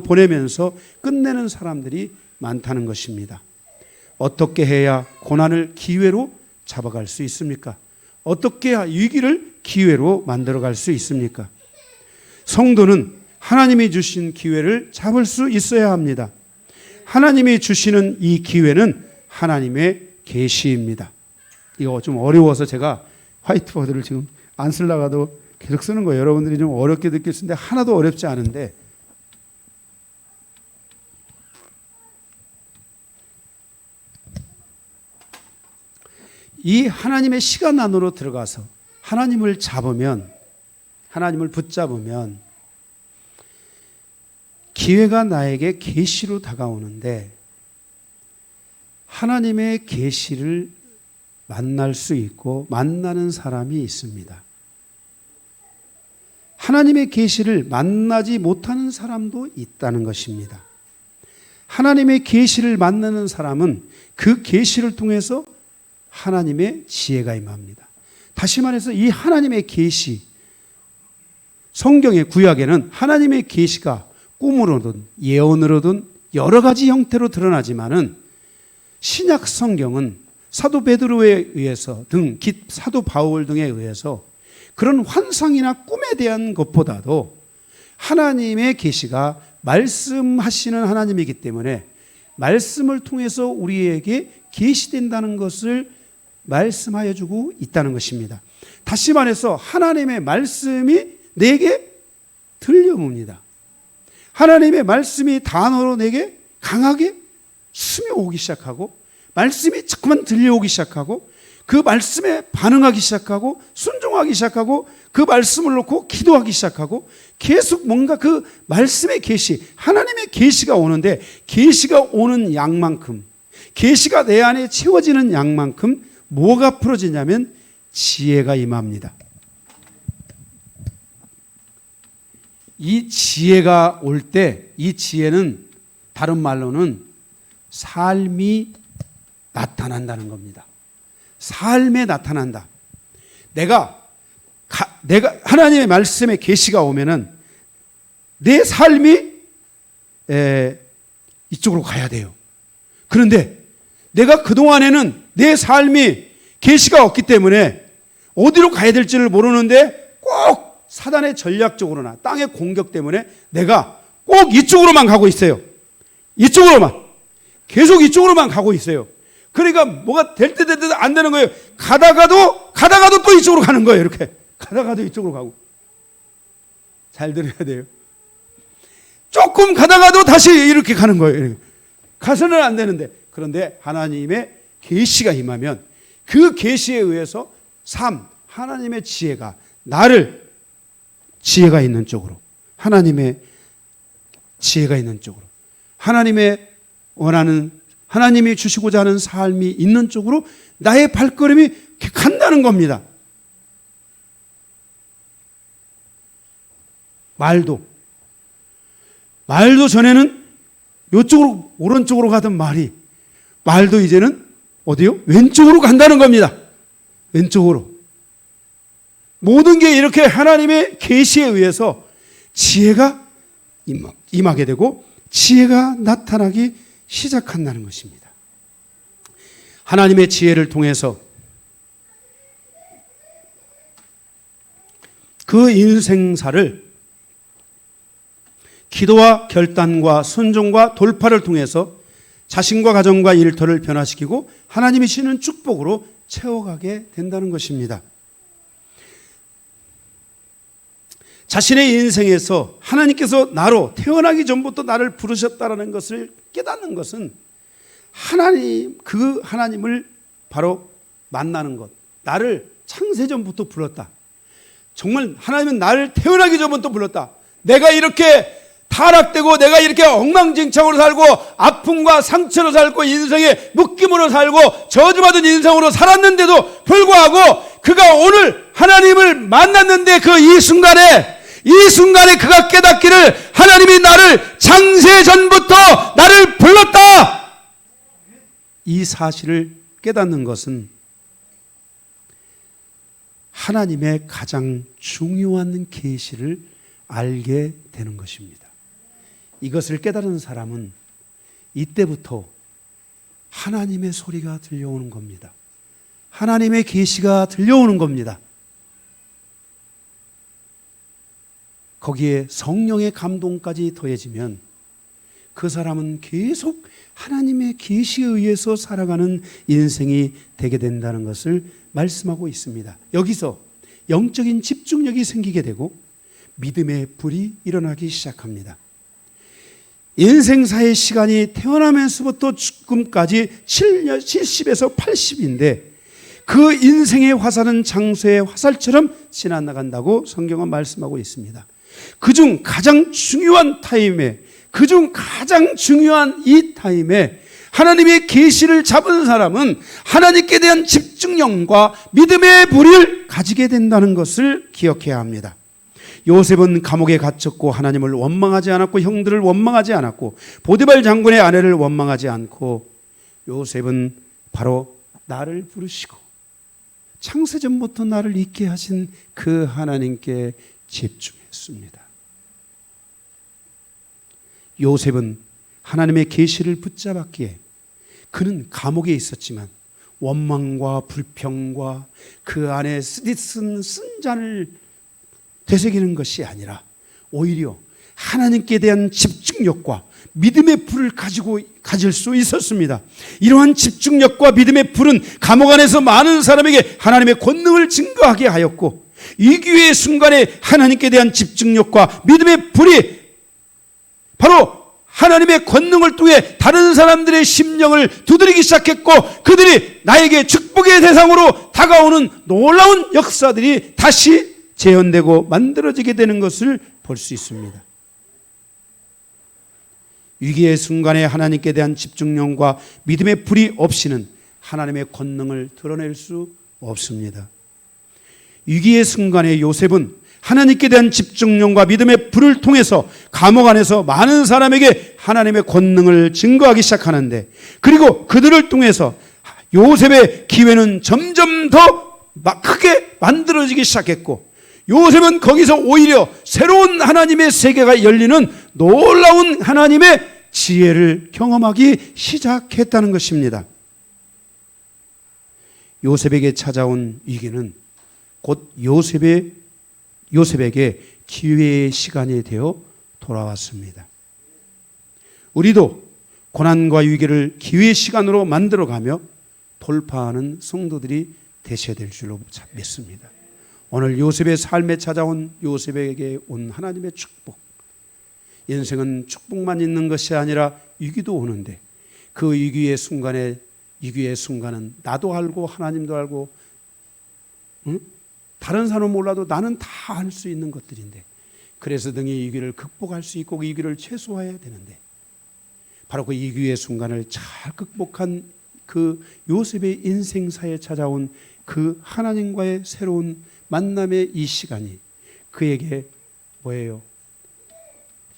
보내면서 끝내는 사람들이 많다는 것입니다. 어떻게 해야 고난을 기회로 잡아갈 수 있습니까? 어떻게 해야 위기를 기회로 만들어갈 수 있습니까? 성도는 하나님이 주신 기회를 잡을 수 있어야 합니다. 하나님이 주시는 이 기회는 하나님의 계시입니다. 이거 좀 어려워서 제가 화이트보드를 지금 안 쓰려가도 계속 쓰는 거예요. 여러분들이 좀 어렵게 느낄 수 있는데 하나도 어렵지 않은데, 이 하나님의 시간 안으로 들어가서 하나님을 붙잡으면 기회가 나에게 계시로 다가오는데 하나님의 계시를 만날 수 있고 만나는 사람이 있습니다. 하나님의 계시를 만나지 못하는 사람도 있다는 것입니다. 하나님의 계시를 만나는 사람은 그 계시를 통해서 하나님의 지혜가 임합니다. 다시 말해서 이 하나님의 계시, 성경의 구약에는 하나님의 계시가 꿈으로든 예언으로든 여러 가지 형태로 드러나지만은 신약 성경은 사도 베드로에 의해서 사도 바울 등에 의해서 그런 환상이나 꿈에 대한 것보다도 하나님의 계시가 말씀하시는 하나님이기 때문에 말씀을 통해서 우리에게 계시된다는 것을 말씀하여 주고 있다는 것입니다. 다시 말해서 하나님의 말씀이 내게 들려옵니다. 하나님의 말씀이 단어로 내게 강하게 스며오기 시작하고 말씀이 자꾸만 들려오기 시작하고 그 말씀에 반응하기 시작하고 순종하기 시작하고 그 말씀을 놓고 기도하기 시작하고 계속 뭔가 그 말씀의 계시, 하나님의 계시가 오는데 계시가 오는 양만큼, 계시가 내 안에 채워지는 양만큼 뭐가 풀어지냐면 지혜가 임합니다. 이 지혜가 올 때 이 지혜는 다른 말로는 삶이 나타난다는 겁니다. 삶에 나타난다. 내가 하나님의 말씀에 계시가 오면은 내 삶이 이쪽으로 가야 돼요. 그런데 내가 그동안에는 내 삶이 계시가 없기 때문에 어디로 가야 될지를 모르는데 꼭 사단의 전략적으로나 땅의 공격 때문에 내가 꼭 이쪽으로만 가고 있어요. 이쪽으로만. 계속 이쪽으로만 가고 있어요. 그러니까 뭐가 될 때 안 되는 거예요. 가다가도 또 이쪽으로 가는 거예요. 이렇게. 가다가도 이쪽으로 가고. 잘 들어야 돼요. 조금 가다가도 다시 이렇게 가는 거예요. 가서는 안 되는데. 그런데 하나님의 계시가 임하면 그 계시에 의해서 하나님의 지혜가 나를 지혜가 있는 쪽으로, 하나님의 지혜가 있는 쪽으로, 하나님의 원하는, 하나님이 주시고자 하는 삶이 있는 쪽으로 나의 발걸음이 간다는 겁니다. 말도 전에는 이쪽으로 오른쪽으로 가던 말도 이제는 어디요? 왼쪽으로 간다는 겁니다. 왼쪽으로. 모든 게 이렇게 하나님의 계시에 의해서 지혜가 임하게 되고 지혜가 나타나기 시작한다는 것입니다. 하나님의 지혜를 통해서 그 인생사를 기도와 결단과 순종과 돌파를 통해서 자신과 가정과 일터를 변화시키고 하나님이 주시는 축복으로 채워가게 된다는 것입니다. 자신의 인생에서 하나님께서 나로 태어나기 전부터 나를 부르셨다는 것을 깨닫는 것은 그 하나님을 바로 만나는 것. 나를 창세전부터 불렀다. 정말 하나님은 나를 태어나기 전부터 불렀다. 내가 이렇게 타락되고 내가 이렇게 엉망진창으로 살고 아픔과 상처로 살고 인생의 묶임으로 살고 저주받은 인생으로 살았는데도 불구하고 그가 오늘 하나님을 만났는데 이 순간에 그가 깨닫기를 하나님이 나를 창세전부터 나를 불렀다. 이 사실을 깨닫는 것은 하나님의 가장 중요한 계시를 알게 되는 것입니다. 이것을 깨달은 사람은 이때부터 하나님의 소리가 들려오는 겁니다. 하나님의 계시가 들려오는 겁니다. 거기에 성령의 감동까지 더해지면 그 사람은 계속 하나님의 계시에 의해서 살아가는 인생이 되게 된다는 것을 말씀하고 있습니다. 여기서 영적인 집중력이 생기게 되고 믿음의 불이 일어나기 시작합니다. 인생사의 시간이 태어나면서부터 죽음까지 70에서 80인데 그 인생의 화살은 장소의 화살처럼 지나나간다고 성경은 말씀하고 있습니다. 그중 가장 중요한 타임에, 그중 가장 중요한 이 타임에 하나님의 계시를 잡은 사람은 하나님께 대한 집중력과 믿음의 불을 가지게 된다는 것을 기억해야 합니다. 요셉은 감옥에 갇혔고 하나님을 원망하지 않았고 형들을 원망하지 않았고 보디발 장군의 아내를 원망하지 않고 요셉은 바로 나를 부르시고 창세전부터 나를 있게 하신 그 하나님께 집중했어. 있었습니다. 요셉은 하나님의 계시를 붙잡았기에 그는 감옥에 있었지만 원망과 불평과 그 안에 쓴 잔을 되새기는 것이 아니라 오히려 하나님께 대한 집중력과 믿음의 불을 가질 수 있었습니다. 이러한 집중력과 믿음의 불은 감옥 안에서 많은 사람에게 하나님의 권능을 증거하게 하였고, 위기의 순간에 하나님께 대한 집중력과 믿음의 불이 바로 하나님의 권능을 통해 다른 사람들의 심령을 두드리기 시작했고, 그들이 나에게 축복의 대상으로 다가오는 놀라운 역사들이 다시 재현되고 만들어지게 되는 것을 볼 수 있습니다. 위기의 순간에 하나님께 대한 집중력과 믿음의 불이 없이는 하나님의 권능을 드러낼 수 없습니다. 위기의 순간에 요셉은 하나님께 대한 집중력과 믿음의 불을 통해서 감옥 안에서 많은 사람에게 하나님의 권능을 증거하기 시작하는데, 그리고 그들을 통해서 요셉의 기회는 점점 더 크게 만들어지기 시작했고, 요셉은 거기서 오히려 새로운 하나님의 세계가 열리는 놀라운 하나님의 지혜를 경험하기 시작했다는 것입니다. 요셉에게 찾아온 위기는 곧 요셉에게 기회의 시간이 되어 돌아왔습니다. 우리도 고난과 위기를 기회의 시간으로 만들어가며 돌파하는 성도들이 되셔야 될 줄로 믿습니다. 오늘 요셉의 삶에 찾아온 요셉에게 온 하나님의 축복, 인생은 축복만 있는 것이 아니라 위기도 오는데, 그 위기의 순간은 나도 알고 하나님도 알고 다른 사람은 몰라도 나는 다 알 수 있는 것들인데, 그래서 등이 위기를 극복할 수 있고 그 위기를 최소화해야 되는데, 바로 그 위기의 순간을 잘 극복한 그 요셉의 인생사에 찾아온 그 하나님과의 새로운 만남의 이 시간이 그에게 뭐예요?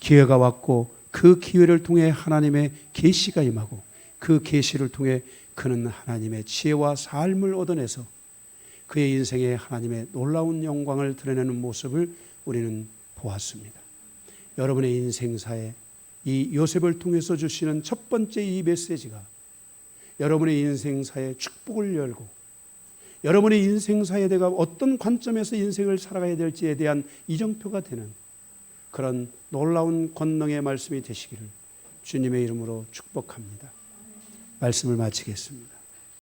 기회가 왔고, 그 기회를 통해 하나님의 계시가 임하고, 그 계시를 통해 그는 하나님의 지혜와 삶을 얻어내서 그의 인생에 하나님의 놀라운 영광을 드러내는 모습을 우리는 보았습니다. 여러분의 인생사에 이 요셉을 통해서 주시는 첫 번째 이 메시지가 여러분의 인생사에 축복을 열고, 여러분의 인생사에 내가 어떤 관점에서 인생을 살아가야 될지에 대한 이정표가 되는 그런 놀라운 권능의 말씀이 되시기를 주님의 이름으로 축복합니다. 말씀을 마치겠습니다.